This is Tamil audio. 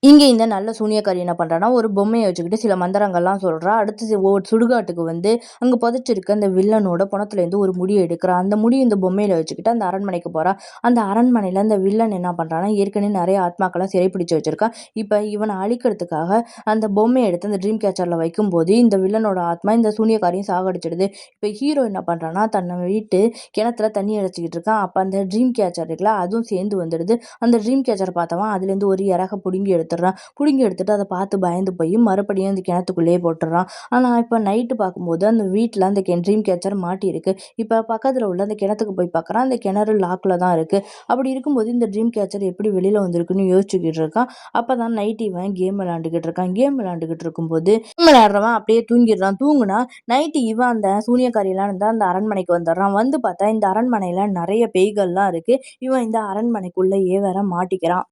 இங்க இந்த நல்ல சூனியக்காரி என்ன பண்றான்னா, ஒரு பொம்மைய வச்சுக்கிட்டு சில மந்திரங்கள்லாம் சொல்றா. அடுத்து சுடுகாட்டுக்கு வந்து அங்க புதைச்சிருக்க அந்த வில்லனோட பொணத்துலேருந்து ஒரு முடிய எடுக்குறா. அந்த முடிய இந்த பொம்மையில வச்சுக்கிட்டு அந்த அரண்மனைக்கு போறா. அந்த அரண்மனையில அந்த வில்லன் என்ன பண்றான்னா, ஏற்கனவே நெறைய ஆத்மாக்கள சிறைப்பிடிச்சு வச்சிருக்கான். இப்ப இவன அழிக்கிறதுக்காக அந்த பொம்மைய எடுத்து அந்த ட்ரீம் கேச்சர்ல வைக்கும்போது, இந்த வில்லனோட ஆத்மா இந்த சூனியக்காரியும் சாகடிச்சிடுது. இப்ப ஹீரோ என்ன பண்றான்னா, தன்னை வீட்டு கிணத்துல தண்ணி அடைச்சுக்கிட்டு இருக்கான். அப்ப அந்த ட்ரீம் கேச்சர் இருக்குல்ல, அதுவும் சேர்ந்து வந்துடுது. அந்த ட்ரீம் கேச்சர் பார்த்தவன் அதுலேருந்து ஒரு இறக புடுங்கி எடுத்துடுறான். புடுங்கி எடுத்துட்டு அதை பார்த்து பயந்து போய் மறுபடியும் அந்த கிணத்துக்குள்ளேயே போட்டுடுறான். ஆனா இப்ப நைட்டு பார்க்கும்போது அந்த வீட்டில் அந்த ட்ரீம் கேச்சர் மாட்டியிருக்கு. இப்ப பக்கத்துல உள்ள அந்த கிணத்துக்கு போய் பார்க்குறான். அந்த கிணறு லாக்ல தான் இருக்கு. அப்படி இருக்கும்போது இந்த ட்ரீம் கேச்சர் எப்படி வெளியில வந்திருக்குன்னு யோசிச்சுக்கிட்டு இருக்கான். அப்பதான் நைட் இவன் கேம் விளையாண்டுகிட்டு இருக்கான். கேம் விளையாண்டுகிட்டு இருக்கும்போது கேம் விளையாடுறவன் அப்படியே தூங்கிடுறான். தூங்குனா நைட்டு இவன் அந்த சூனியக்காரியெல்லாம் இருந்தா அந்த அரண்மனைக்கு வந்துடுறான். வந்து பார்த்தா இந்த அரண்மனையில நிறைய பேய்கள்லாம் இருக்கு. இவன் இந்த அரண்மனைக்குள்ளேயே வேற மாட்டிக்கிறான்.